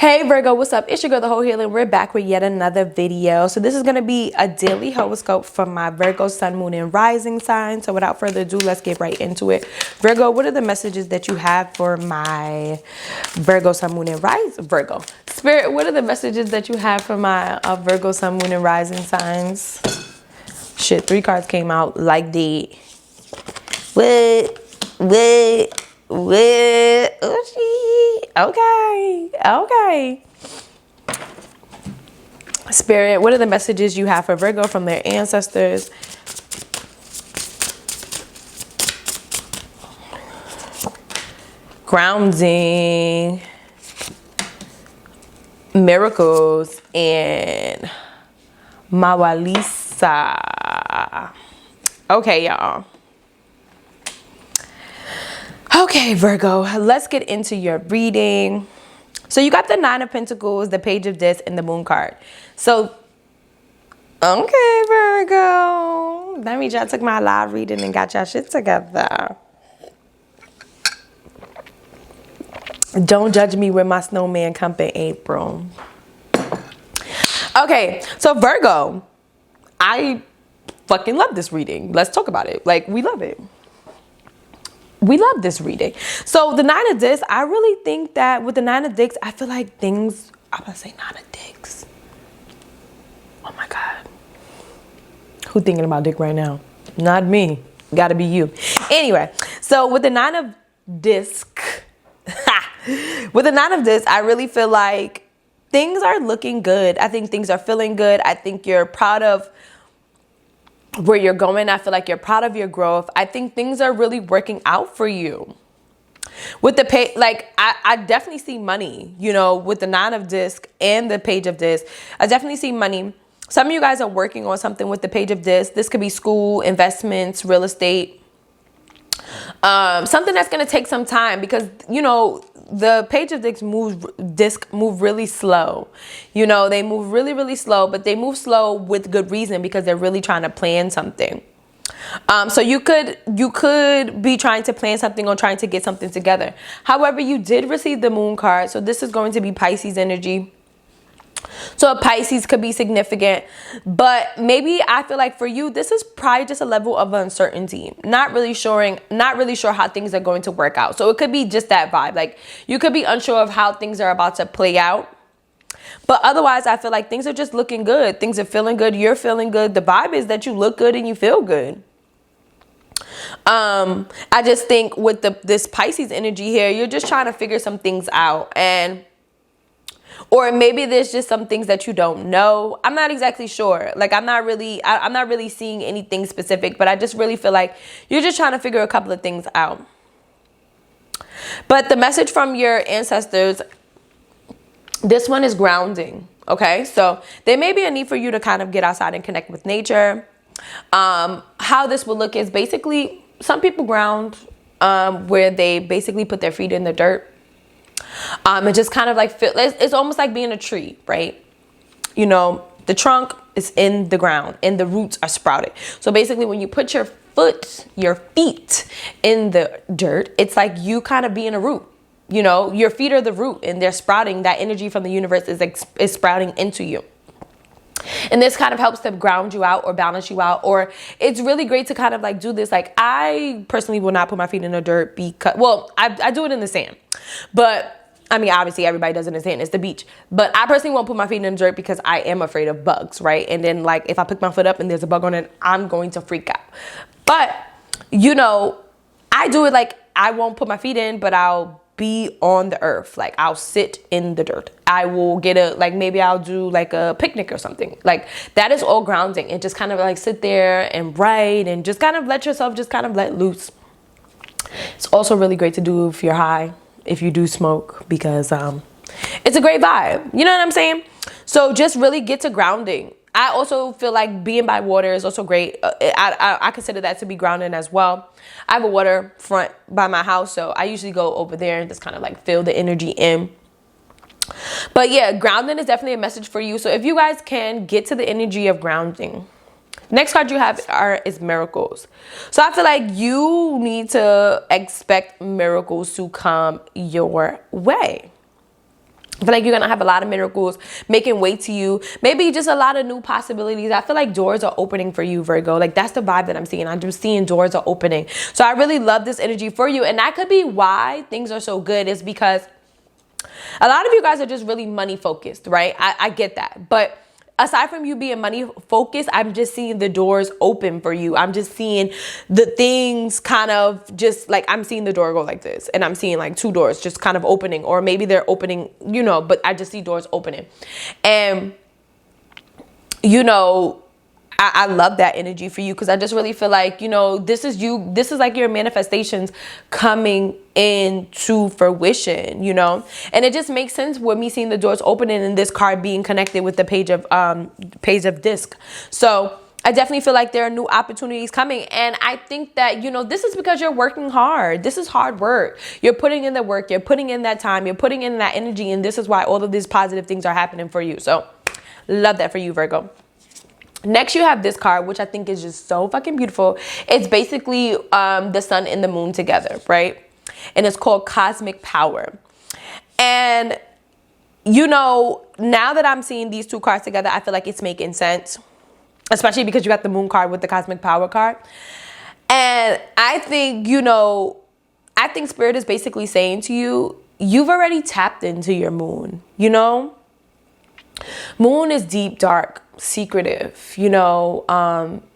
Hey Virgo, what's up? It's your girl, the Heaux Healer. We're back with yet another video. So this is going to be a daily horoscope for my Virgo, Sun, Moon, and Rising sign. So without further ado, let's get right into it. Virgo, what are the messages that you have for my Virgo, Sun, Moon, and Rising? Virgo. Spirit, what are the messages that you have for my Virgo, Sun, Moon, and Rising signs? Shit, 3 cards came out like the... What? Okay. Spirit, what are the messages you have for Virgo from their ancestors? Grounding, miracles, and Mawalisa. Okay, y'all. Okay, Virgo, let's get into your reading. So you got the 9 of Pentacles, the Page of Discs, and the Moon card. So, okay, Virgo. That means y'all took my live reading and got y'all shit together. Don't judge me with my snowman come in April. Okay, so Virgo, I fucking love this reading. Let's talk about it. Like, we love it. We love this reading. So the 9 of Discs, I really think that with the 9 of Discs, I feel like things, I'm gonna say 9 of Dicks. Oh my God. Who thinking about dick right now? Not me. Gotta be you. Anyway, so with the 9 of Discs, with the 9 of Discs, I really feel like things are looking good. I think things are feeling good. I think you're proud of where you're going. I feel like you're proud of your growth. I think things are really working out for you. With the page, like I definitely see money, you know, with the 9 of Discs and the Page of Discs. I definitely see money. Some of you guys are working on something with the Page of Discs. This could be school, investments, real estate. Something that's going to take some time because, you know, the Page of Discs move really slow. You know, they move really slow, but they move slow with good reason because they're really trying to plan something. So you could be trying to plan something or trying to get something together. However, you did receive the Moon card. So this is going to be Pisces energy. So a Pisces could be significant, but maybe I feel like for you, this is probably just a level of uncertainty. Not really sure how things are going to work out. So it could be just that vibe. Like you could be unsure of how things are about to play out. But otherwise, I feel like things are just looking good. Things are feeling good. You're feeling good. The vibe is that you look good and you feel good. I just think with this Pisces energy here, you're just trying to figure some things out, or maybe there's just some things that you don't know. I'm not exactly sure. Like I'm not really seeing anything specific, but I just really feel like you're just trying to figure a couple of things out. But the message from your ancestors, this one is grounding. Okay, so there may be a need for you to kind of get outside and connect with nature. How this will look is basically some people ground where they basically put their feet in the dirt. It just kind of like it's almost like being a tree, right? You know, the trunk is in the ground and the roots are sprouted. So basically when you put your feet in the dirt, it's like you kind of being a root. You know, your feet are the root and they're sprouting. That energy from the universe is sprouting into you. And this kind of helps to ground you out or balance you out. Or it's really great to kind of like do this. Like I personally will not put my feet in the dirt because, well, I do it in the sand. But I mean, obviously everybody does it in the sand. It's the beach. But I personally won't put my feet in the dirt because I am afraid of bugs, right? And then like if I pick my foot up and there's a bug on it, I'm going to freak out. But, you know, I do it like I won't put my feet in, but I'll be on the earth. Like I'll sit in the dirt. I will get maybe I'll do like a picnic or something. Like that is all grounding and just kind of like sit there and write and just kind of let yourself just kind of let loose. It's also really great to do if you're high, if you do smoke, because it's a great vibe. You know what I'm saying? So just really get to grounding. I also feel like being by water is also great. I consider that to be grounding as well. I have a waterfront by my house, so I usually go over there and just kind of like feel the energy in. But yeah, grounding is definitely a message for you. So if you guys can get to the energy of grounding. Next card you have is miracles. So I feel like you need to expect miracles to come your way. I feel like you're going to have a lot of miracles making way to you. Maybe just a lot of new possibilities. I feel like doors are opening for you, Virgo. Like, that's the vibe that I'm seeing. I'm just seeing doors are opening. So I really love this energy for you. And that could be why things are so good, is because a lot of you guys are just really money focused, right? I get that. But aside from you being money focused, I'm just seeing the doors open for you. I'm just seeing the things kind of just like, I'm seeing the door go like this, and I'm seeing like 2 doors just kind of opening, or maybe they're opening, you know, but I just see doors opening. And, you know, I love that energy for you, because I just really feel like, you know, this is like your manifestations coming into fruition, you know. And it just makes sense with me seeing the doors opening and this card being connected with the page of disc. So I definitely feel like there are new opportunities coming. And I think that, you know, this is because you're working hard. This is hard work. You're putting in the work, you're putting in that time, you're putting in that energy, and this is why all of these positive things are happening for you. So love that for you, Virgo. Next, you have this card, which I think is just so fucking beautiful. It's basically the sun and the moon together, right? And it's called Cosmic Power. And, you know, now that I'm seeing these 2 cards together, I feel like it's making sense, especially because you got the moon card with the Cosmic Power card. And I think, you know, I think Spirit is basically saying to you, you've already tapped into your moon, you know? Moon is deep, dark, secretive, you know,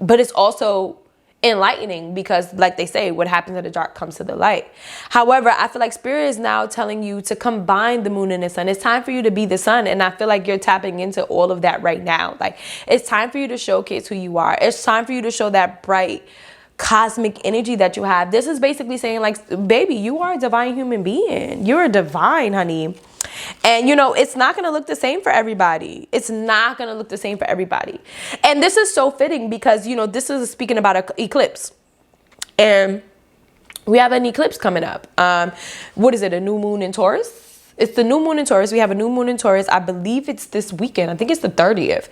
but it's also enlightening, because like they say, what happens in the dark comes to the light. However, I feel like Spirit is now telling you to combine the moon and the sun. It's time for you to be the sun. And I feel like you're tapping into all of that right now. Like, it's time for you to showcase who you are. It's time for you to show that bright cosmic energy that you have. This is basically saying, like, baby, you are a divine human being. You're a divine, honey. And, you know, it's not going to look the same for everybody. It's not going to look the same for everybody. And this is so fitting because, you know, this is speaking about an eclipse. And we have an eclipse coming up. What is it? A new moon in Taurus? It's the new moon in Taurus. We have a new moon in Taurus. I believe it's this weekend. I think it's the 30th.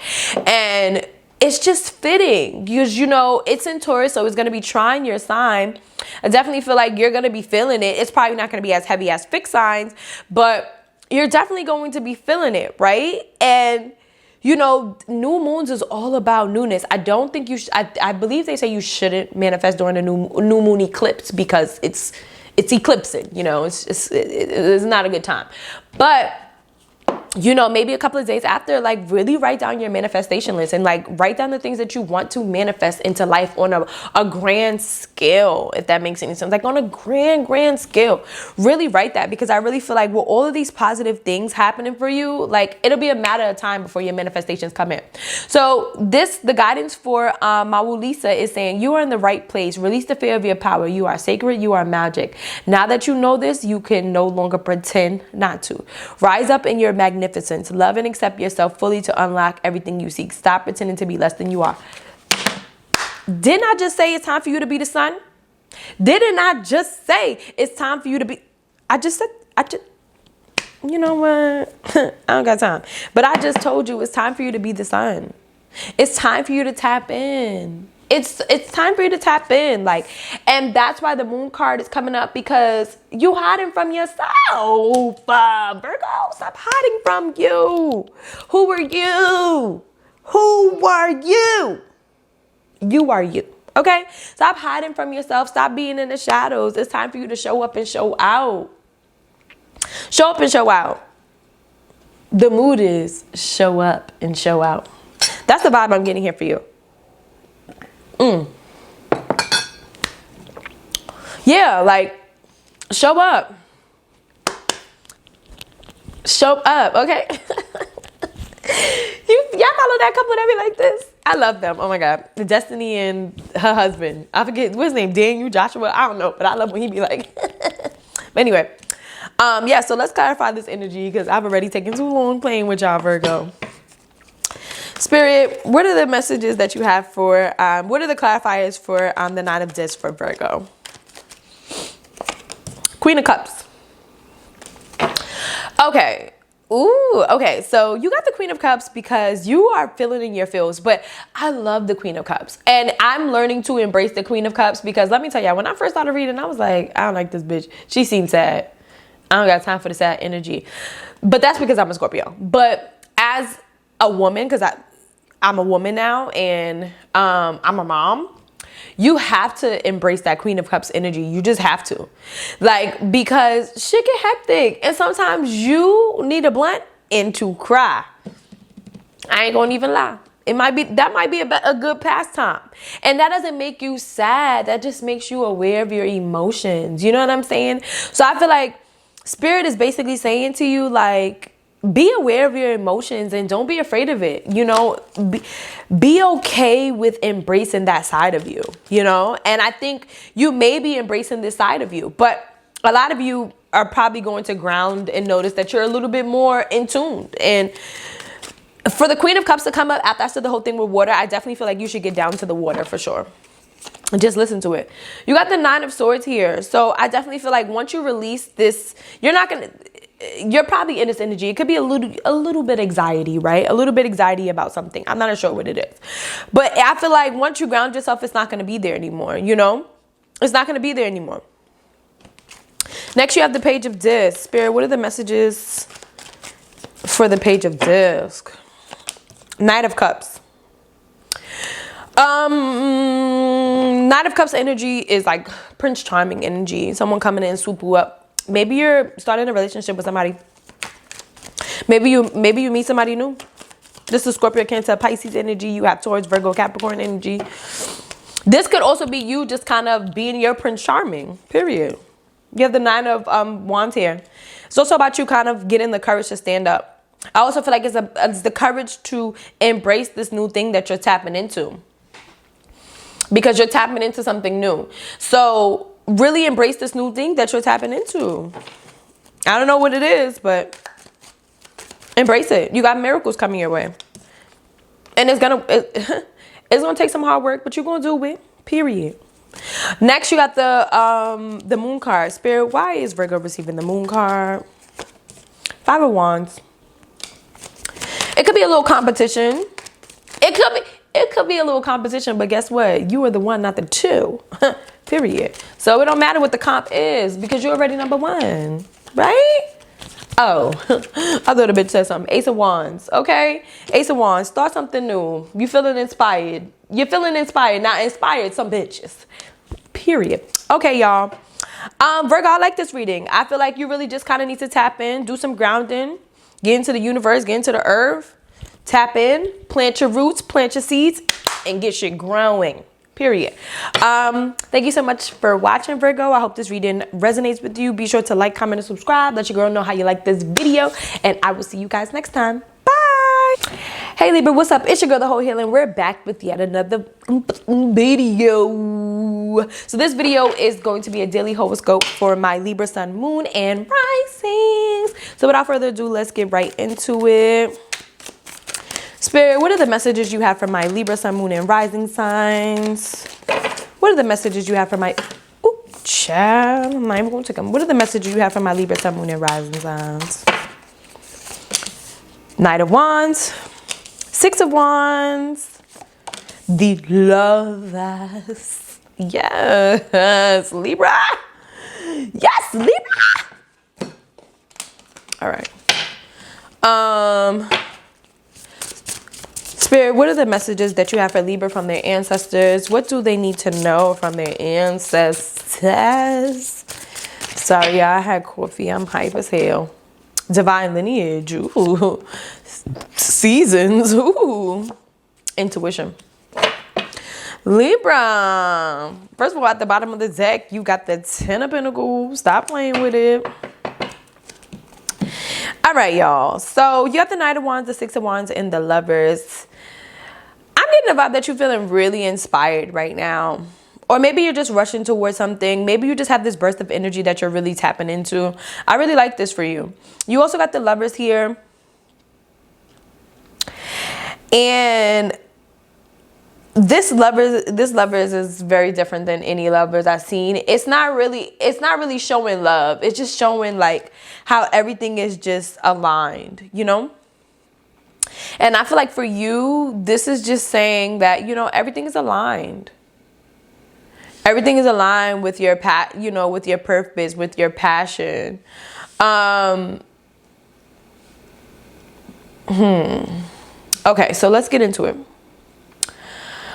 And it's just fitting because, you know, it's in Taurus, so it's going to be trying your sign. I definitely feel like you're going to be feeling it. It's probably not going to be as heavy as fixed signs, but you're definitely going to be feeling it, right? And, you know, new moons is all about newness. I don't think you should, I believe they say you shouldn't manifest during a new moon eclipse because it's eclipsing, you know, it's not a good time. But, you know, maybe a couple of days after, like, really write down your manifestation list and, like, write down the things that you want to manifest into life on a grand scale, if that makes any sense. Like, on a grand scale. Really write that, because I really feel like with all of these positive things happening for you, like, it'll be a matter of time before your manifestations come in. So the guidance for Mawu Lisa is saying, you are in the right place. Release the fear of your power. You are sacred. You are magic. Now that you know this, you can no longer pretend not to. Rise up in your magnificence. Love and accept yourself fully to unlock everything you seek. Stop pretending to be less than you are. Didn't I just say it's time for you to be the sun? Didn't I just say it's time for you to be? You know what? I don't got time. But I just told you it's time for you to be the sun. It's time for you to tap in. It's time for you to tap in, like, and that's why the moon card is coming up, because you hiding from yourself. Virgo, stop hiding from you. Who are you? Who are you? You are you. Okay? Stop hiding from yourself. Stop being in the shadows. It's time for you to show up and show out. Show up and show out. The mood is show up and show out. That's the vibe I'm getting here for you. Yeah, like, show up. Show up, okay? Y'all follow that couple that be like this? I love them. Oh my God. Destiny and her husband. I forget what's his name. Daniel, Joshua. I don't know, but I love when he be like. But anyway, yeah. So let's clarify this energy, because I've already taken too long playing with y'all, Virgo. Spirit, what are the messages that you have for, what are the clarifiers for the Nine of Discs for Virgo? Queen of Cups. Okay. Ooh, okay. So you got the Queen of Cups because you are feeling in your feels, but I love the Queen of Cups. And I'm learning to embrace the Queen of Cups, because let me tell you, when I first started reading, I was like, I don't like this bitch. She seemed sad. I don't got time for the sad energy. But that's because I'm a Scorpio. But as a woman, because I'm a woman now, and I'm a mom, you have to embrace that Queen of Cups energy. You just have to. Like, because shit get hectic. And sometimes you need a blunt and to cry. I ain't gonna even lie. That might be a good pastime. And that doesn't make you sad. That just makes you aware of your emotions. You know what I'm saying? So I feel like Spirit is basically saying to you, like, be aware of your emotions and don't be afraid of it. You know, be okay with embracing that side of you, you know? And I think you may be embracing this side of you, but a lot of you are probably going to ground and notice that you're a little bit more in tune. And for the Queen of Cups to come up after I said the whole thing with water, I definitely feel like you should get down to the water for sure. And just listen to it. You got the 9 of Swords here. So I definitely feel like once you release this, you're probably in this energy. It could be a little bit anxiety, right? A little bit anxiety about something. I'm not sure what it is. But I feel like once you ground yourself, it's not going to be there anymore, you know? It's not going to be there anymore. Next, you have the Page of Disc. Spirit, what are the messages for the Page of Disc? Knight of Cups. Knight of Cups energy is like Prince Charming energy. Someone coming in and swoop you up. Maybe you're starting a relationship with somebody. Maybe you meet somebody new. This is Scorpio, Cancer, Pisces energy. You have Taurus, Virgo, Capricorn energy. This could also be you just kind of being your Prince Charming, period. You have the 9 of Wands here. It's also about you kind of getting the courage to stand up. I also feel like it's the courage to embrace this new thing that you're tapping into. Because you're tapping into something new. So really embrace this new thing that you're tapping into. I don't know what it is, but embrace it. You got miracles coming your way. And it's gonna take some hard work, but you're gonna do it. Period. Next, you got the Moon card. Spirit, why is Virgo receiving the Moon card? 5 of Wands. It could be a little competition. It could be a little competition, but guess what? You are the 1, not the 2. Period. So it don't matter what the comp is because you're already number 1, right? Oh, I thought a bitch said something. Ace of Wands, okay? Ace of Wands, start something new. You feeling inspired. You're feeling inspired, not inspired, some bitches. Period. Okay, y'all. Virgo, I like this reading. I feel like you really just kind of need to tap in, do some grounding, get into the universe, get into the earth, tap in, plant your roots, plant your seeds, and get shit growing. Period. Thank you so much for watching, Virgo. I hope this reading resonates with you. Be sure to like, comment, and subscribe. Let your girl know how you like this video. And I will see you guys next time. Bye. Hey, Libra, what's up? It's your girl, TheHeauxHealer, and we're back with yet another video. So this video is going to be a daily horoscope for my Libra, Sun, Moon, and Risings. So without further ado, let's get right into it. Spirit, what are the messages you have for my Libra, Sun, Moon, and Rising signs? What are the messages you have for my... Ooh, child. I'm not even going to take them. What are the messages you have for my Libra, Sun, Moon, and Rising signs? Knight of Wands. 6 of Wands. The Lovers. Yes, Libra. Yes, Libra. All right. Spirit, what are the messages that you have for Libra from their ancestors? What do they need to know from their ancestors? Sorry, I had coffee. I'm hype as hell. Divine lineage. Ooh. Seasons. Ooh. Intuition. Libra. First of all, at the bottom of the deck, you got the 10 of Pentacles. Stop playing with it. All right, y'all. So you got the Knight of Wands, the 6 of Wands, and the Lovers. I'm getting the vibe that you're feeling really inspired right now. Or maybe you're just rushing towards something. Maybe you just have this burst of energy that you're really tapping into. I really like this for you. You also got the Lovers here. And this lovers is very different than any lovers I've seen. It's not really showing love. It's just showing like how everything is just aligned, you know? And I feel like for you, this is just saying that, you know, everything is aligned. Everything is aligned with your with your purpose, with your passion. Okay, so let's get into it.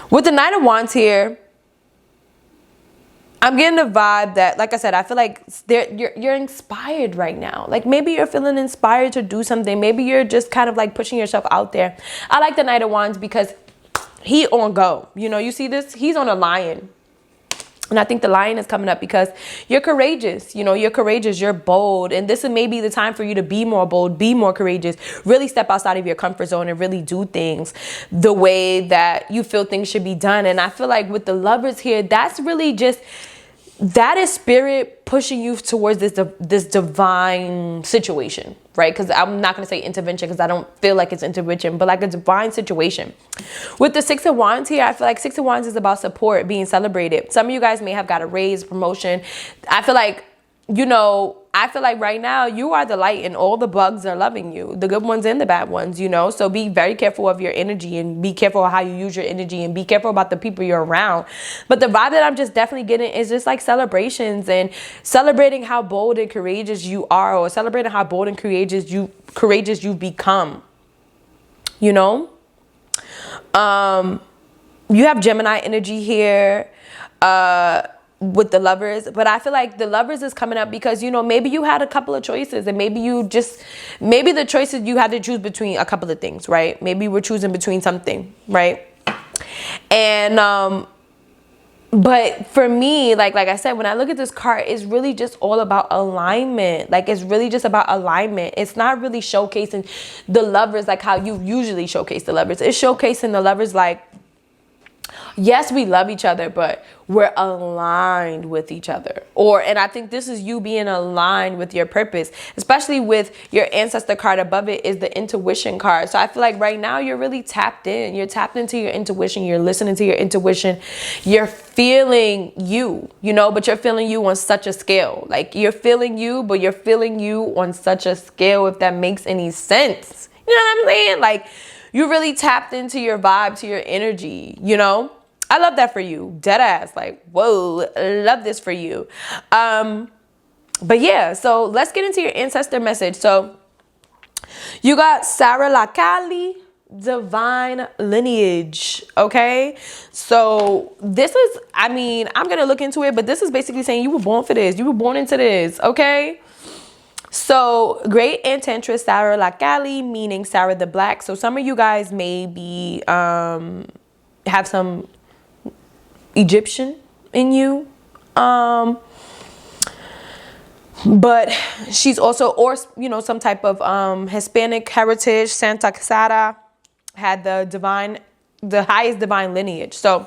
With the Knight of Wands here, I'm getting the vibe that, like I said, I feel like you're inspired right now. Like maybe you're feeling inspired to do something. Maybe you're just kind of like pushing yourself out there. I like the Knight of Wands because he on go. You know, you see this? He's on a lion. And I think the lion is coming up because you're courageous. You know, you're courageous, you're bold. And this is maybe the time for you to be more bold, be more courageous, really step outside of your comfort zone and really do things the way that you feel things should be done. And I feel like with the Lovers here, that's really just, that is spirit pushing you towards this divine situation, right? Because I'm not going to say intervention because I don't feel like it's intervention, but like a divine situation. With the Six of Wands here, I feel like Six of Wands is about support, being celebrated. Some of you guys may have got a raise, promotion. I feel like, you know, I feel like right now you are the light and all the bugs are loving you, the good ones and the bad ones, you know. So be very careful of your energy and be careful of how you use your energy and be careful about the people you're around. But the vibe that I'm just definitely getting is just like celebrations and celebrating how bold and courageous you are, or celebrating how bold and courageous you've become, you know. You have Gemini energy here, with the Lovers, but I feel like the Lovers is coming up because, you know, maybe you had a couple of choices and maybe the choices you had to choose between a couple of things, right? Maybe you were choosing between something, right? And but for me, like I said, when I look at this card, it's really just all about alignment. Like it's really just about alignment. It's not really showcasing the Lovers like how you usually showcase the Lovers. It's showcasing the Lovers like, yes, we love each other, but we're aligned with each other. And I think this is you being aligned with your purpose, especially with your ancestor card above it is the intuition card. So I feel like right now you're really tapped in. You're tapped into your intuition. You're listening to your intuition. You're feeling you, you know, but you're feeling you on such a scale. Like you're feeling you, but you're feeling you on such a scale, if that makes any sense. You know what I'm saying? Like you really tapped into your vibe, to your energy, you know? I love that for you. Dead ass. Like, whoa, love this for you. But yeah, so let's get into your ancestor message. So you got Sarah Lakali, divine lineage. Okay. So this is, I mean, I'm going to look into it, but this is basically saying you were born for this. You were born into this. Okay. So great enchantress Sarah Lakali, meaning Sarah the Black. So some of you guys may be, have some Egyptian in you, but she's also, or you know, some type of Hispanic heritage. Santa Casada had the highest divine lineage. So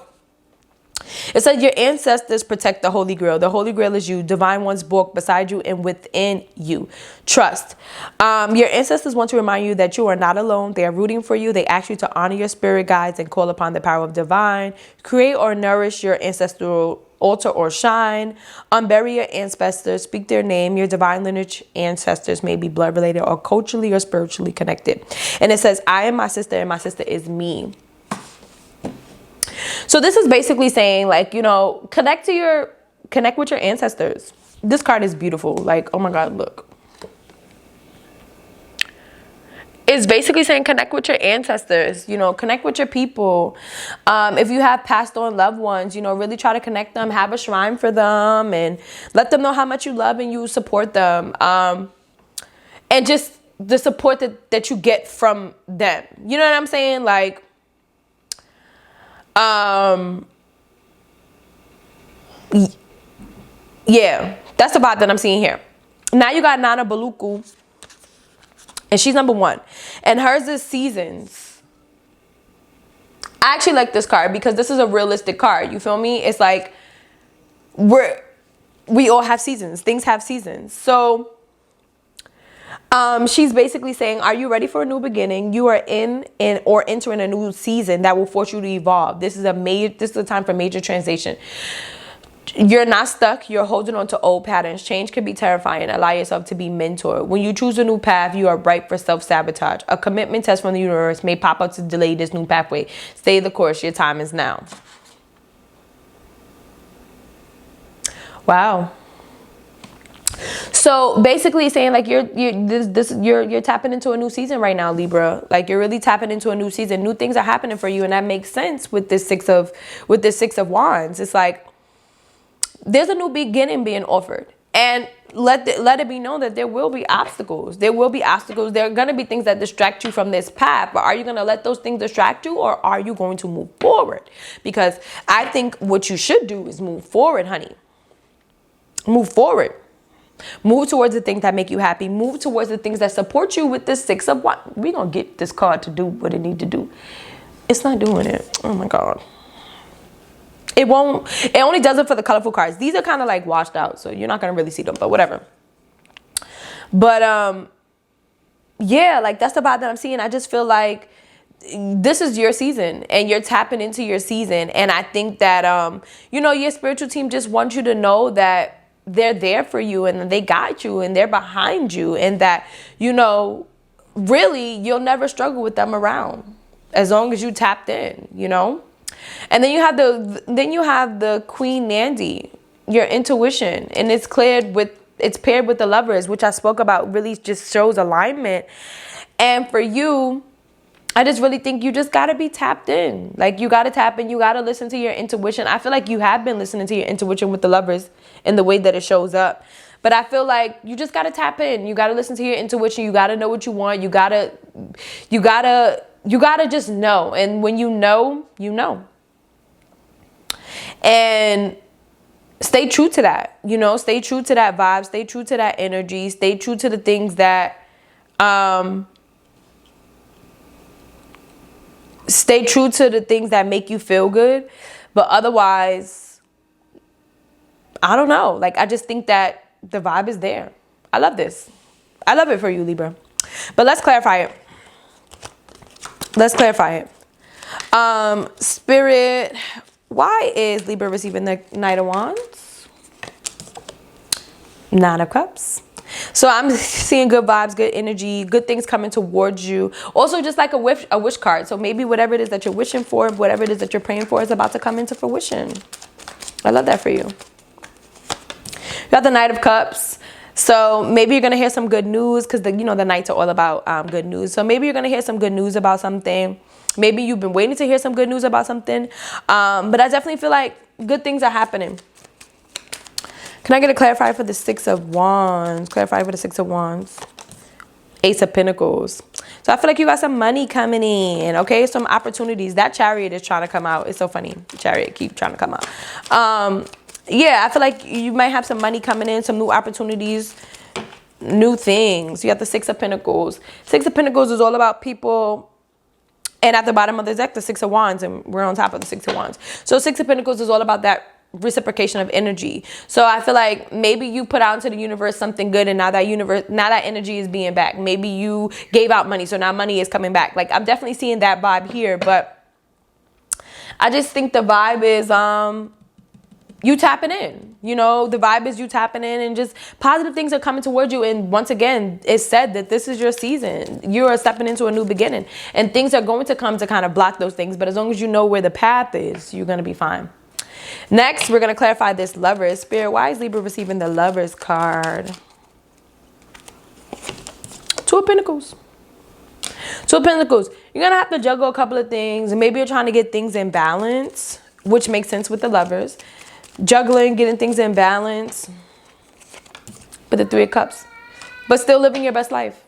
it said your ancestors protect the Holy Grail. The Holy Grail is you. Divine ones walk beside you and within you. Trust. Your ancestors want to remind you that you are not alone. They are rooting for you. They ask you to honor your spirit guides and call upon the power of divine. Create or nourish your ancestral altar or shrine. Unbury your ancestors. Speak their name. Your divine lineage ancestors may be blood related or culturally or spiritually connected. And it says, I am my sister and my sister is me. So this is basically saying, like, you know, connect with your ancestors. This card is beautiful. Like, oh my God, look. It's basically saying connect with your ancestors, you know, connect with your people. If you have passed on loved ones, you know, really try to connect them, have a shrine for them and let them know how much you love and you support them. And just the support that you get from them. You know what I'm saying? Like, yeah, that's the vibe that I'm seeing here. Now you got Nana Baluku, and she's number 1, and hers is seasons. I actually like this card because this is a realistic card. You feel me? It's like we all have seasons. Things have seasons. So she's basically saying, are you ready for a new beginning? You are in or entering a new season that will force you to evolve. This is a time for major transition. You're not stuck. You're holding on to old patterns. Change can be terrifying. Allow yourself to be mentored. When you choose a new path, you are ripe for self-sabotage. A commitment test from the universe may pop up to delay this new pathway. Stay the course. Your time is now. Wow. So basically saying like you're tapping into a new season right now, Libra. Like you're really tapping into a new season. New things are happening for you, and that makes sense with this Six of Wands. It's like there's a new beginning being offered. And let it be known that there will be obstacles. There will be obstacles. There are going to be things that distract you from this path. But are you going to let those things distract you, or are you going to move forward? Because I think what you should do is move forward, honey. Move forward. Move towards the things that make you happy. Move towards the things that support you with this Six of Wands. We're going to get this card to do what it need to do. It's not doing it. Oh, my God. It won't. It only does it for the colorful cards. These are kind of like washed out, so you're not going to really see them, but whatever. But, yeah, like that's the vibe that I'm seeing. I just feel like this is your season and you're tapping into your season. And I think that, you know, your spiritual team just wants you to know that they're there for you and they got you and they're behind you, and that, you know, really you'll never struggle with them around as long as you tapped in, you know. And then you have the Queen Nandi, your intuition, and it's paired with the Lovers, which I spoke about. Really just shows alignment. And for you, I just really think you just got to be tapped in. Like you got to tap in. You got to listen to your intuition. I feel like you have been listening to your intuition with the Lovers in the way that it shows up. But I feel like you just got to tap in. You got to listen to your intuition. You got to know what you want. You got to just know. And when you know, you know. And stay true to that, you know, stay true to that vibe, stay true to that energy, stay true to the things that, stay true to the things that make you feel good. But otherwise, I don't know. Like, I just think that the vibe is there. I love this. I love it for you, Libra. But let's clarify it. Let's clarify it. Spirit, why is Libra receiving the Knight of Wands? Nine of Cups. So I'm seeing good vibes, good energy, good things coming towards you. Also, just like a wish card. So maybe whatever it is that you're wishing for, whatever it is that you're praying for is about to come into fruition. I love that for you. You got the Knight of Cups. So maybe you're going to hear some good news, because the Knights are all about good news. So maybe you're going to hear some good news about something. Maybe you've been waiting to hear some good news about something. But I definitely feel like good things are happening. Can I get a clarifier for the Six of Wands? Clarify for the Six of Wands. Ace of Pentacles. So I feel like you got some money coming in, okay? Some opportunities. That Chariot is trying to come out. It's so funny. The Chariot keep trying to come out. Yeah, I feel like you might have some money coming in, some new opportunities, new things. You got the Six of Pentacles. Six of Pentacles is all about people. And at the bottom of the deck, the Six of Wands, and we're on top of the Six of Wands. So Six of Pentacles is all about that reciprocation of energy. So I feel like maybe you put out into the universe something good, and now that energy is being back. Maybe you gave out money, so now money is coming back. Like, I'm definitely seeing that vibe here, but I just think the vibe is you tapping in. You know, the vibe is you tapping in, and just positive things are coming towards you. And once again, it's said that this is your season. You are stepping into a new beginning, and things are going to come to kind of block those things. But as long as you know where the path is, you're going to be fine. Next, we're going to clarify this Lovers. Spirit, why is Libra receiving the Lovers card? Two of Pentacles. Two of Pentacles. You're going to have to juggle a couple of things. And maybe you're trying to get things in balance, which makes sense with the Lovers. Juggling, getting things in balance with the Three of Cups. But still living your best life.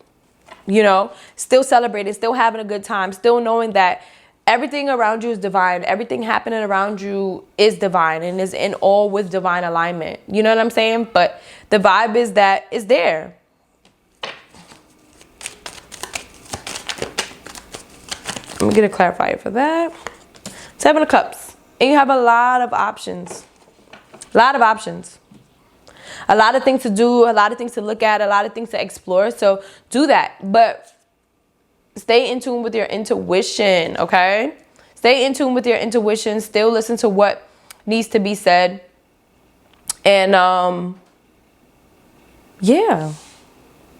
You know, still celebrating, still having a good time, still knowing that everything around you is divine. Everything happening around you is divine and is in all with divine alignment. You know what I'm saying? But the vibe is that it's there. Let me get a clarifier for that. Seven of Cups. And you have a lot of options. A lot of options. A lot of things to do. A lot of things to look at. A lot of things to explore. So do that. But stay in tune with your intuition, okay? Stay in tune with your intuition. Still listen to what needs to be said. And, yeah.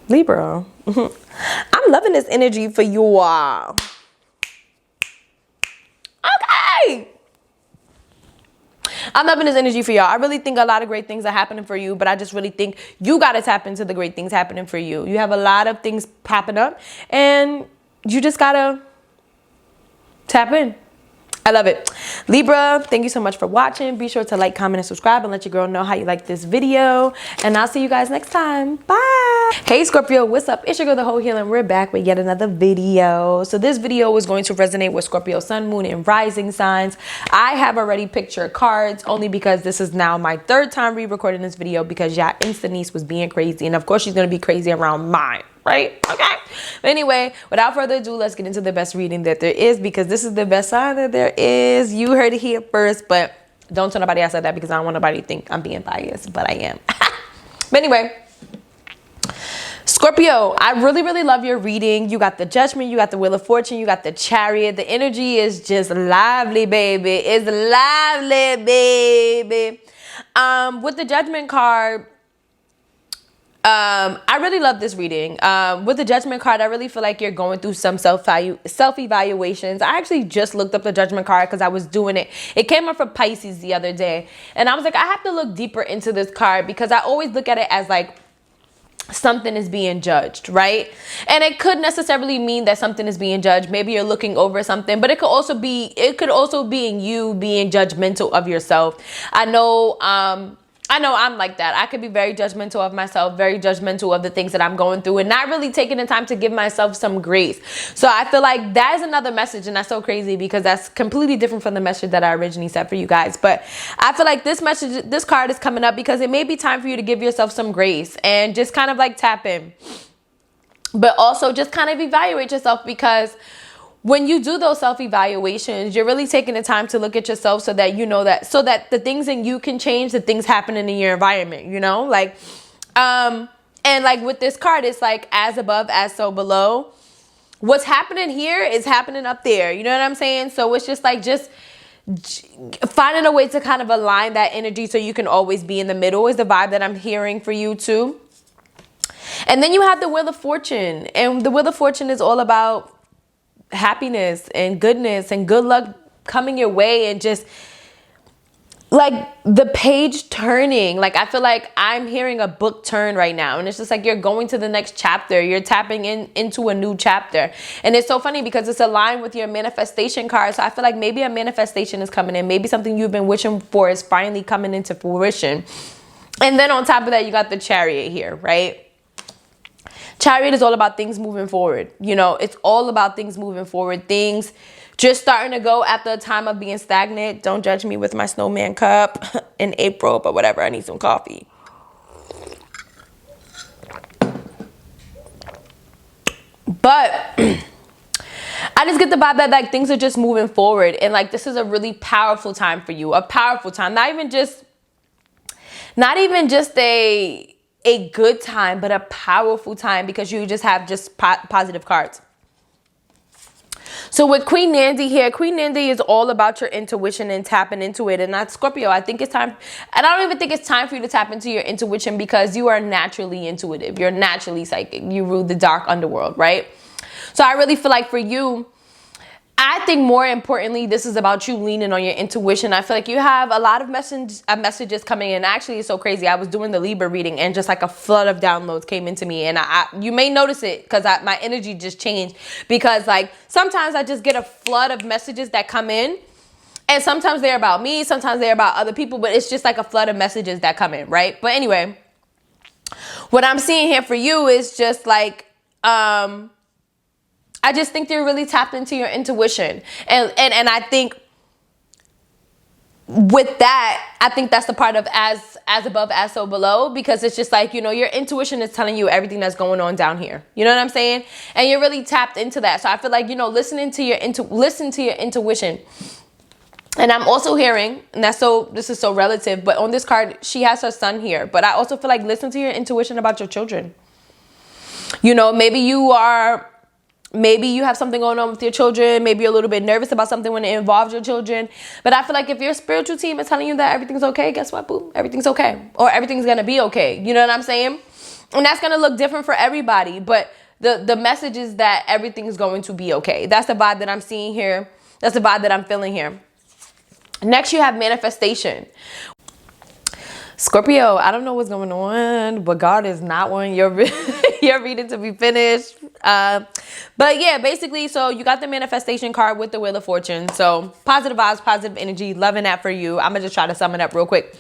Libra. I'm loving this energy for you all. Okay. I'm loving this energy for y'all. I really think a lot of great things are happening for you, but I just really think you got to tap into the great things happening for you. You have a lot of things popping up, and you just got to tap in. I love it. Libra, thank you so much for watching. Be sure to like, comment, and subscribe, and let your girl know how you like this video. And I'll see you guys next time. Bye. Hey, Scorpio, what's up? It's your girl, TheHeauxHealer, and we're back with yet another video. So this video is going to resonate with Scorpio sun, moon, and rising signs. I have already picked your cards only because this is now my third time re-recording this video because y'all Insta niece was being crazy. And of course, she's going to be crazy around mine. Right? Okay. But anyway, without further ado, let's get into the best reading that there is, because this is the best sign that there is. You heard it here first, but don't tell nobody I said that, because I don't want nobody to think I'm being biased, but I am. But anyway, Scorpio, I really, really love your reading. You got the Judgment, you got the Wheel of Fortune, you got the Chariot. The energy is just lively, baby. It's lively, baby. With the Judgment card, I really love this reading. With the Judgment card, I really feel like you're going through some self-evaluations. I actually just looked up the Judgment card because I was doing it. It came up for Pisces the other day. And I was like, I have to look deeper into this card, because I always look at it as like something is being judged, right? And it could necessarily mean that something is being judged. Maybe you're looking over something, but it could also be in you being judgmental of yourself. I know I'm like that. I could be very judgmental of myself, very judgmental of the things that I'm going through, and not really taking the time to give myself some grace. So I feel like that is another message, and that's so crazy because that's completely different from the message that I originally said for you guys. But I feel like this card is coming up because it may be time for you to give yourself some grace and just kind of like tap in. But also just kind of evaluate yourself, because when you do those self-evaluations, you're really taking the time to look at yourself so that you know that, so that the things in you can change the things happening in your environment, you know, like, and like with this card, it's like as above, as so below. What's happening here is happening up there. You know what I'm saying? So it's just like, just finding a way to kind of align that energy so you can always be in the middle is the vibe that I'm hearing for you too. And then you have the Wheel of Fortune, and the Wheel of Fortune is all about happiness and goodness and good luck coming your way, and just like the page turning. Like I feel like I'm hearing a book turn right now, and it's just like you're going to the next chapter. You're tapping into a new chapter. And it's so funny because it's aligned with your manifestation card. So I feel like maybe a manifestation is coming in. Maybe something you've been wishing for is finally coming into fruition. And then on top of that, you got the Chariot here, right? Chariot is all about things moving forward. You know, it's all about things moving forward. Things just starting to go after a time of being stagnant. Don't judge me with my snowman cup in April, but whatever. I need some coffee. But I just get the vibe that like things are just moving forward. And like this is a really powerful time for you. A powerful time. Not even just a good time, but a powerful time, because you just have just positive cards. So with Queen Nandy here, Queen Nandy is all about your intuition and tapping into it. And not Scorpio, I think it's time. And I don't even think it's time for you to tap into your intuition, because you are naturally intuitive. You're naturally psychic. You rule the dark underworld, right? So I really feel like for you, I think more importantly, this is about you leaning on your intuition. I feel like you have a lot of messages coming in. Actually, it's so crazy. I was doing the Libra reading, and just like a flood of downloads came into me. And you may notice it because my energy just changed, because like sometimes I just get a flood of messages that come in, and sometimes they're about me, sometimes they're about other people, but it's just like a flood of messages that come in, right? But anyway, what I'm seeing here for you is just like, I just think you're really tapped into your intuition. And I think with that, I think that's the part of as above, as so below, because it's just like, you know, your intuition is telling you everything that's going on down here. You know what I'm saying? And you're really tapped into that. So I feel like, you know, listen to your intuition. And I'm also hearing, and this is so relative, but on this card, she has her son here. But I also feel like listen to your intuition about your children. You know, maybe you have something going on with your children. Maybe you're a little bit nervous about something when it involves your children. But I feel like if your spiritual team is telling you that everything's okay, guess what, boo? Everything's okay. Or everything's going to be okay. You know what I'm saying? And that's going to look different for everybody. But the message is that everything's going to be okay. That's the vibe that I'm seeing here. That's the vibe that I'm feeling here. Next, you have manifestation. Scorpio, I don't know what's going on, but God is not wanting your reading to be finished. But yeah, basically, so you got the manifestation card with the Wheel of Fortune. So positive vibes, positive energy, loving that for you. I'm going to just try to sum it up real quick.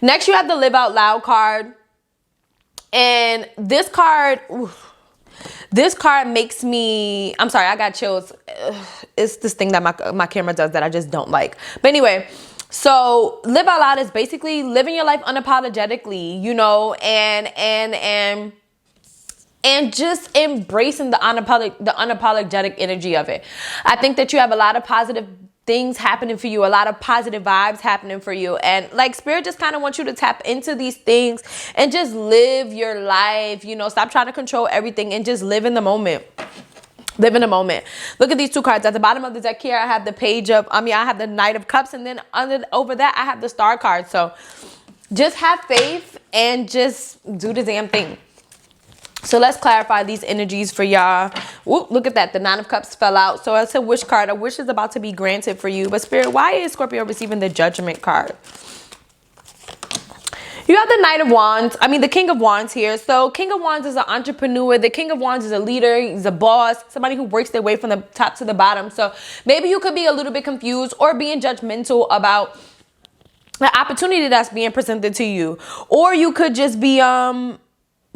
Next, you have the Live Out Loud card. And this card, this card makes me, I'm sorry, I got chills. It's this thing that my camera does that I just don't like. But anyway, so Live Out Loud is basically living your life unapologetically, you know, and just embracing the unapologetic energy of it. I think that you have a lot of positive things happening for you, a lot of positive vibes happening for you. And like Spirit just kind of wants you to tap into these things and just live your life, you know, stop trying to control everything and just live in the moment. Live in the moment. Look at these two cards. At the bottom of the deck here, I have the Page of, I have the Knight of Cups, and then over that, I have the Star card. So just have faith and just do the damn thing. So let's clarify these energies for y'all. Look at that. The Nine of Cups fell out. So it's a wish card. A wish is about to be granted for you. But Spirit, why is Scorpio receiving the Judgment card? You have the Knight of Wands. The King of Wands here. So King of Wands is an entrepreneur. The King of Wands is a leader. He's a boss. Somebody who works their way from the top to the bottom. So maybe you could be a little bit confused or being judgmental about the opportunity that's being presented to you. Or you could just be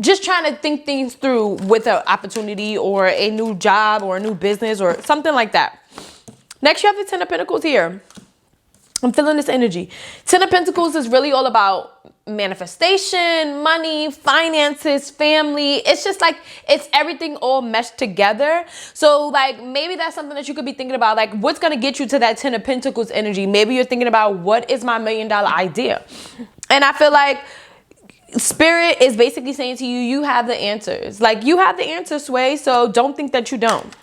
just trying to think things through with an opportunity or a new job or a new business or something like that. Next, you have the Ten of Pentacles here. I'm feeling this energy. Ten of Pentacles is really all about manifestation, money, finances, family. It's just like, it's everything all meshed together. So like, maybe that's something that you could be thinking about. Like, what's going to get you to that Ten of Pentacles energy? Maybe you're thinking about, what is my $1 million idea? And I feel like Spirit is basically saying to you, you have the answers. Like, you have the answers, Sway. So don't think that you don't.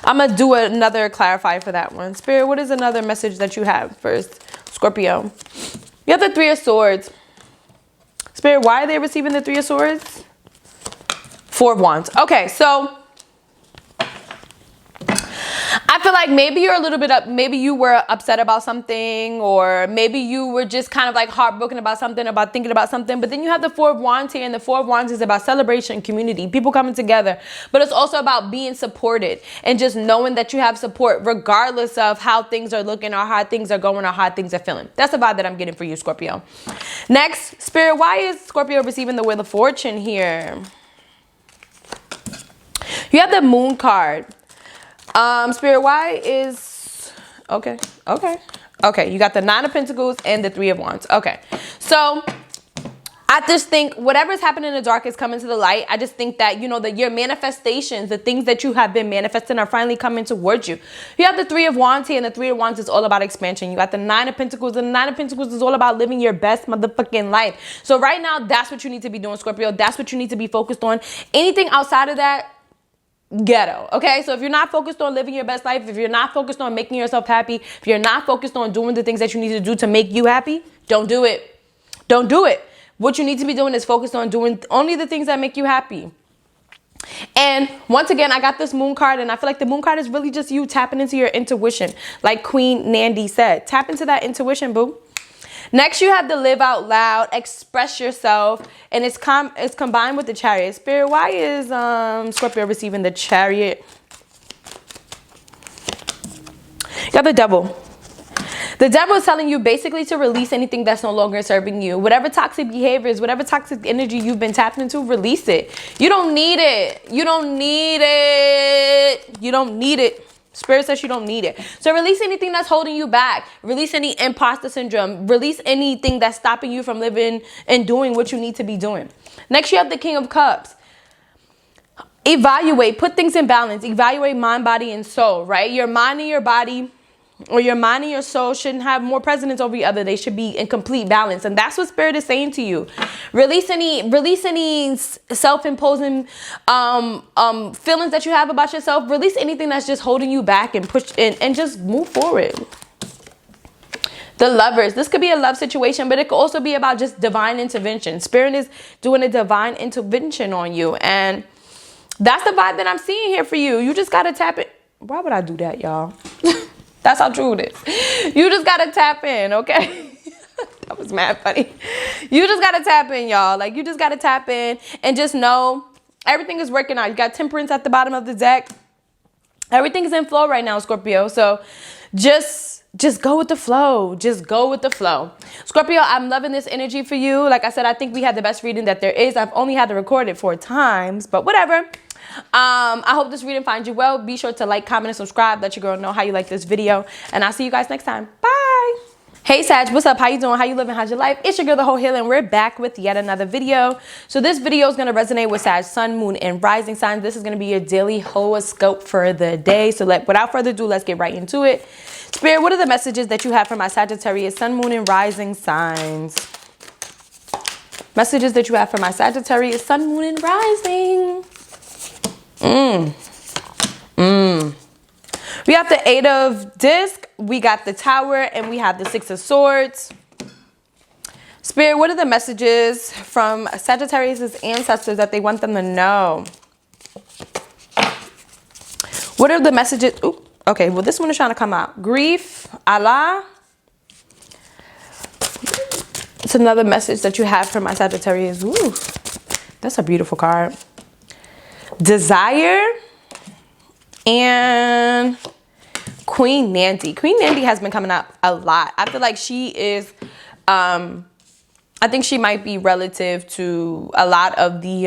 I'm going to do another clarify for that one. Spirit, what is another message that you have first? Scorpio. You have the Three of Swords. Spirit, why are they receiving the Three of Swords? Four of Wands. Okay, so I feel like maybe you're a little bit maybe you were upset about something, or maybe you were just kind of like heartbroken about something, about thinking about something. But then you have the Four of Wands here, and the Four of Wands is about celebration, community, people coming together. But it's also about being supported and just knowing that you have support regardless of how things are looking or how things are going or how things are feeling. That's the vibe that I'm getting for you, Scorpio. Next, Spirit, why is Scorpio receiving the Wheel of Fortune here? You have the Moon card. Spirit, why is, okay, you got the Nine of Pentacles and the Three of Wands. Okay, so I just think whatever's happening in the dark is coming to the light. I just think that, you know, that your manifestations, the things that you have been manifesting, are finally coming towards you. You have the Three of Wands here, and the Three of Wands is all about expansion. You got the Nine of Pentacles, and the Nine of Pentacles is all about living your best motherfucking life. So right now, that's what you need to be doing, Scorpio. That's what you need to be focused on. Anything outside of that, ghetto. Okay, so if you're not focused on living your best life, if you're not focused on making yourself happy, if you're not focused on doing the things that you need to do to make you happy, don't do it. Don't do it. What you need to be doing is focused on doing only the things that make you happy. And once again, I got this Moon card, and I feel like the Moon card is really just you tapping into your intuition. Like Queen Nandy said, tap into that intuition, boo. Next, you have the Live Out Loud, express yourself, and it's combined with the Chariot. Spirit, why is Scorpio receiving the Chariot? You got the Devil. The Devil is telling you basically to release anything that's no longer serving you. Whatever toxic behaviors, whatever toxic energy you've been tapped into, release it. You don't need it. You don't need it. You don't need it. Spirit says you don't need it. So release anything that's holding you back. Release any imposter syndrome. Release anything that's stopping you from living and doing what you need to be doing. Next, you have the King of Cups. Evaluate. Put things in balance. Evaluate mind, body, and soul, right? Your mind and your body, or your mind and your soul, shouldn't have more precedence over the other. They should be in complete balance. And that's what Spirit is saying to you. Release any self-imposing feelings that you have about yourself. Release anything that's just holding you back, and push and just move forward. The Lovers. This could be a love situation, but it could also be about just divine intervention. Spirit is doing a divine intervention on you. And that's the vibe that I'm seeing here for you. You just got to tap it. Why would I do that, y'all? That's how true it is. You just gotta tap in, okay? That was mad funny. You just gotta tap in, y'all. Like, you just gotta tap in and just know everything is working out. You got Temperance at the bottom of the deck. Everything is in flow right now, Scorpio. So just go with the flow. Just go with the flow. Scorpio, I'm loving this energy for you. Like I said, I think we had the best reading that there is. I've only had to record it 4 times, but whatever. I hope this reading finds you well. Be sure to like, comment, and subscribe. Let your girl know how you like this video. And I'll see you guys next time. Bye. Hey Sag, what's up? How you doing? How you living? How's your life? It's your girl, the Heaux Healer, and we're back with yet another video. So this video is going to resonate with Sag, Sun, Moon, and Rising signs. This is going to be your daily horoscope for the day. So without further ado, let's get right into it. Spirit, what are the messages that you have for my Sagittarius, Sun, Moon, and Rising signs? Messages that you have for my Sagittarius, Sun, Moon, and Rising. We have the 8 of Disc, we got the Tower, and we have the 6 of Swords. Spirit, what are the messages from Sagittarius' ancestors that they want them to know? What are the messages? Ooh, okay, well, this one is trying to come out. Grief, Allah. It's another message that you have from my Sagittarius. Ooh, that's a beautiful card. Desire. And Queen Nancy. Queen Nancy has been coming up a lot. I feel like she is, I think she might be relative to a lot of the,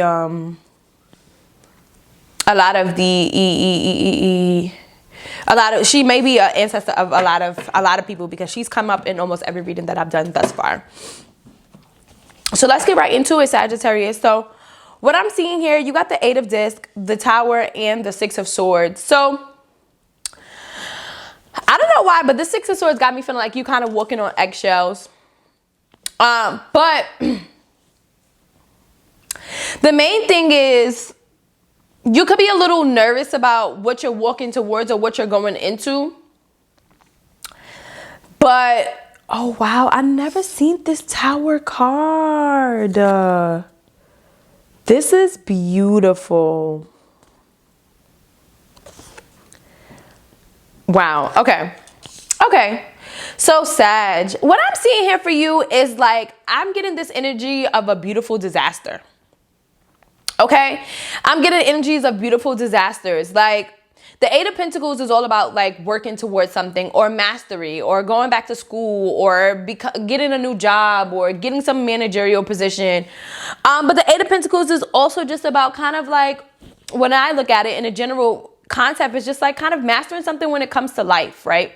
she may be an ancestor of a lot of people because she's come up in almost every reading that I've done thus far. So let's get right into it, Sagittarius. So what I'm seeing here, you got the 8 of Disc, the Tower, and the 6 of Swords. So I don't know why, but the 6 of Swords got me feeling like you kind of walking on eggshells. But the main thing is you could be a little nervous about what you're walking towards or what you're going into. But, oh wow, I never seen this Tower card. This is beautiful. Wow. Okay. Okay. So Sag, what I'm seeing here for you is like, I'm getting this energy of a beautiful disaster. Okay. I'm getting energies of beautiful disasters. Like the 8 of Pentacles is all about like working towards something or mastery or going back to school or getting a new job or getting some managerial position. But the 8 of Pentacles is also just about kind of like, when I look at it in a general concept, it's just like kind of mastering something when it comes to life, right?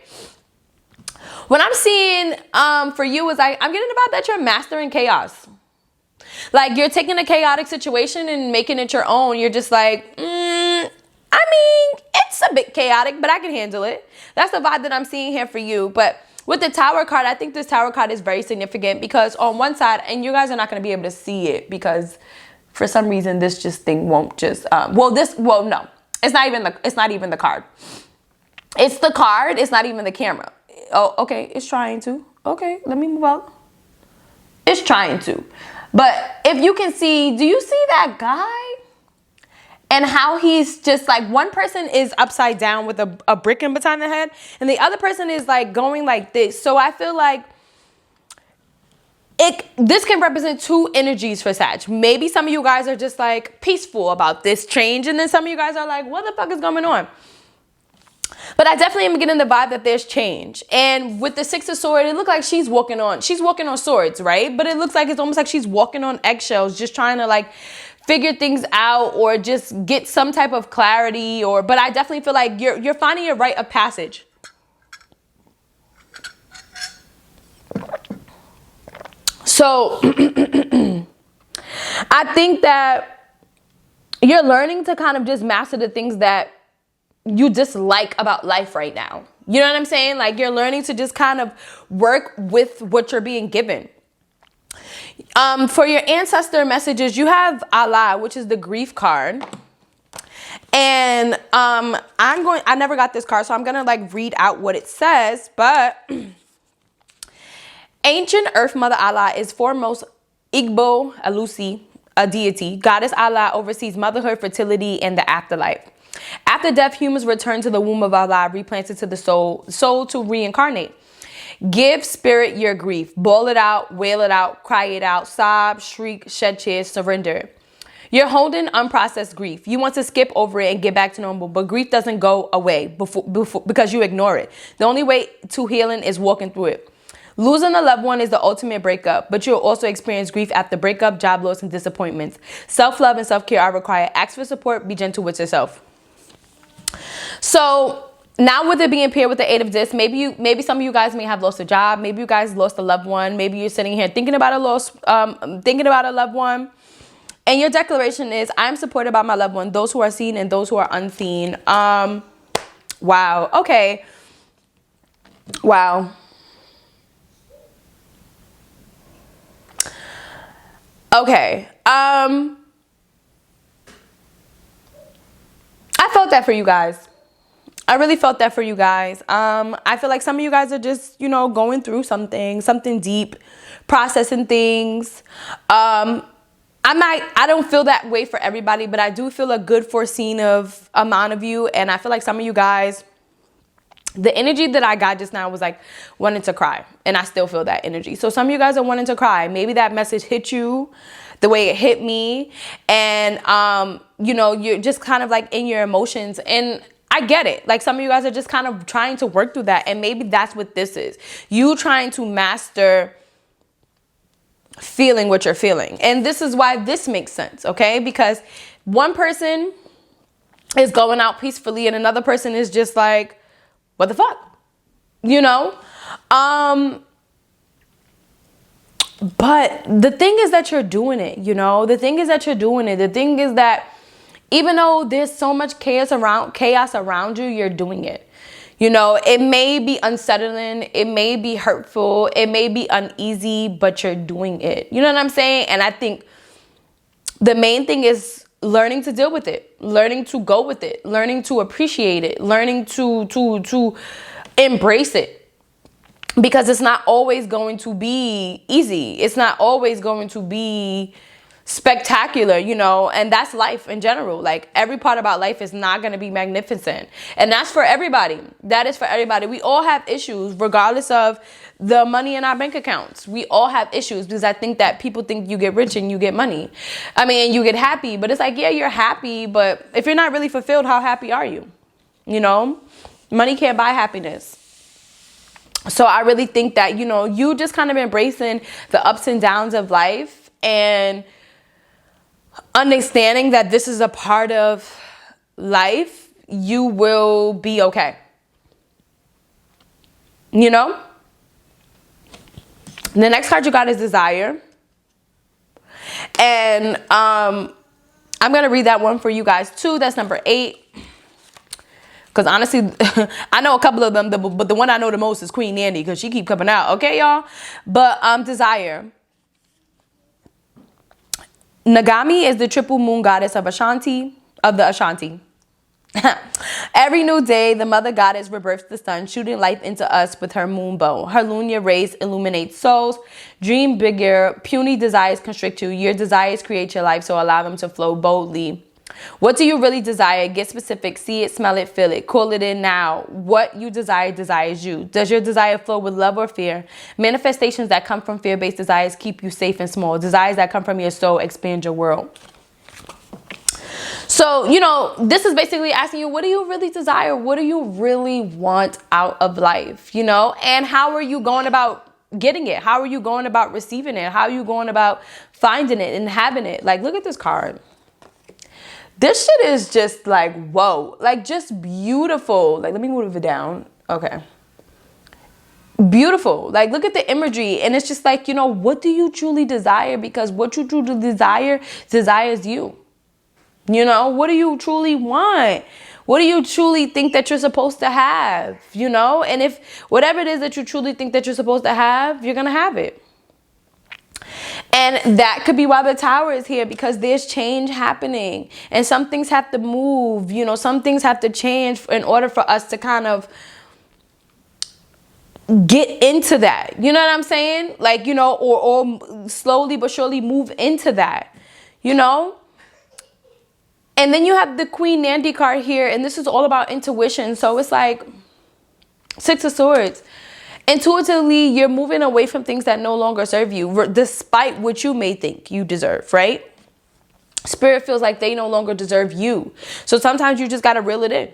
What I'm seeing for you is I'm getting about that you're mastering chaos. Like you're taking a chaotic situation and making it your own. You're just like, I mean, it's a bit chaotic, but I can handle it. That's the vibe that I'm seeing here for you. But with the Tower card, I think this Tower card is very significant because on one side, and you guys are not going to be able to see it because for some reason this just thing won't just no. It's not even the card. It's the card, it's not even the camera. Oh, okay, it's trying to. Okay, let me move out. It's trying to. But if you can see, do you see that guy? And how he's just like, one person is upside down with a brick in behind the head, and the other person is like going like this. So I feel like this can represent 2 energies for Sag. Maybe some of you guys are just like peaceful about this change, and then some of you guys are like, what the fuck is going on? But I definitely am getting the vibe that there's change. And with the 6 of Swords, it looks like she's walking on swords, right? But it looks like it's almost like she's walking on eggshells, just trying to like figure things out or just get some type of clarity. But I definitely feel like you're finding your rite of passage. So I think that you're learning to kind of just master the things that you dislike about life right now. You know what I'm saying? Like you're learning to just kind of work with what you're being given. For your ancestor messages, you have Allah, which is the grief card. And I never got this card, so I'm gonna like read out what it says. But ancient Earth Mother Allah is foremost Igbo Alusi, a deity. Goddess Allah oversees motherhood, fertility, and the afterlife. After death, humans return to the womb of Allah, replanted to the soul to reincarnate. Give spirit your grief. Bawl it out, wail it out, cry it out, sob, shriek, shed tears, surrender. You're holding unprocessed grief. You want to skip over it and get back to normal, but grief doesn't go away because you ignore it. The only way to healing is walking through it. Losing a loved one is the ultimate breakup, but you'll also experience grief after breakup, job loss, and disappointments. Self-love and self-care are required. Ask for support. Be gentle with yourself. So now with it being paired with the 8 of Discs, maybe some of you guys may have lost a job. Maybe you guys lost a loved one. Maybe you're sitting here thinking about a loved one. And your declaration is, I am supported by my loved one, those who are seen and those who are unseen. Wow. Okay. Wow. Okay. I felt that for you guys. I really felt that for you guys. I feel like some of you guys are just, going through something deep, processing things. I don't feel that way for everybody, but I do feel a good foreseen of amount of you. And I feel like some of you guys, the energy that I got just now was like wanting to cry. And I still feel that energy. So some of you guys are wanting to cry. Maybe that message hit you the way it hit me. And, you're just kind of like in your emotions. And I get it. Like some of you guys are just kind of trying to work through that. And maybe that's what this is. You trying to master feeling what you're feeling. And this is why this makes sense, okay? Because one person is going out peacefully and another person is just like, what the fuck? But the thing is that you're doing it, The thing is that you're doing it. The thing is that even though there's so much chaos around you, you're doing it. It may be unsettling, it may be hurtful, it may be uneasy, but you're doing it. You know what I'm saying? And I think the main thing is learning to deal with it, learning to go with it, learning to appreciate it, learning to embrace it. Because it's not always going to be easy. It's not always going to be spectacular, and that's life in general. Like every part about life is not going to be magnificent. And that's for everybody. That is for everybody. We all have issues regardless of the money in our bank accounts. We all have issues because I think that people think you get rich and you get money. You get happy, but it's like, yeah, you're happy. But if you're not really fulfilled, how happy are you? Money can't buy happiness. So I really think that, you just kind of embracing the ups and downs of life and understanding that this is a part of life, you will be okay. The next card you got is Desire. And I'm going to read that one for you guys too. That's number 8. Because honestly, I know a couple of them, but the one I know the most is Queen Nanny because she keep coming out. Okay, y'all? But Desire. Nagami is the triple moon goddess of the Ashanti. Every new day, the mother goddess rebirths the sun, shooting life into us with her moon bow. Her lunar rays illuminate souls. Dream bigger. Puny desires constrict you. Your desires create your life, so allow them to flow boldly. What do you really desire? Get specific. See it, smell it, feel it. Call it in now. What you desire desires you. Does your desire flow with love or fear? Manifestations that come from fear-based desires keep you safe and small. Desires that come from your soul expand your world. So, this is basically asking you, what do you really desire? What do you really want out of life? And how are you going about getting it? How are you going about receiving it? How are you going about finding it and having it? Like, look at this card. This shit is just like, whoa, like just beautiful. Like, let me move it down. Okay. Beautiful. Like, look at the imagery. And it's just like, what do you truly desire? Because what you truly desire desires you. What do you truly want? What do you truly think that you're supposed to have? And if whatever it is that you truly think that you're supposed to have, you're going to have it. And that could be why the Tower is here, because there's change happening and some things have to move, some things have to change in order for us to kind of get into that. You know what I'm saying? Like, or slowly but surely move into that, And then you have the Queen Nandi card here, and this is all about intuition. So it's like Six of Swords. Intuitively, you're moving away from things that no longer serve you, despite what you may think you deserve, right? Spirit feels like they no longer deserve you. So sometimes you just got to reel it in,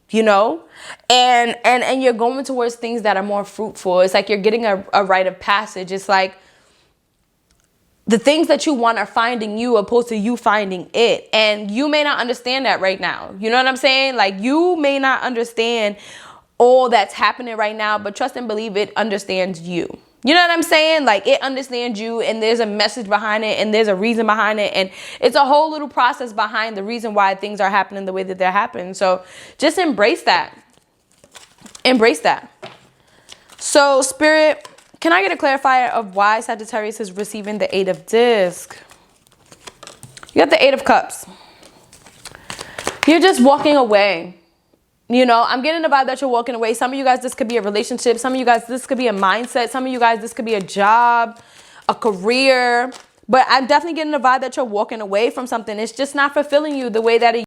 you know, and you're going towards things that are more fruitful. It's like you're getting a rite of passage. It's like the things that you want are finding you opposed to you finding it. And you may not understand that right now. You know what I'm saying? Like, you may not understand all that's happening right now, but trust and believe it understands you. You know what I'm saying? Like, it understands you, and there's a message behind it, and there's a reason behind it, and it's a whole little process behind the reason why things are happening the way that they're happening. So just embrace that. Embrace that. So Spirit, can I get a clarifier of why Sagittarius is receiving the 8 of Discs? You got the 8 of Cups. You're just walking away. You know, I'm getting the vibe that you're walking away. Some of you guys, this could be a relationship. Some of you guys, this could be a mindset. Some of you guys, this could be a job, a career. But I'm definitely getting the vibe that you're walking away from something. It's just not fulfilling you the way that it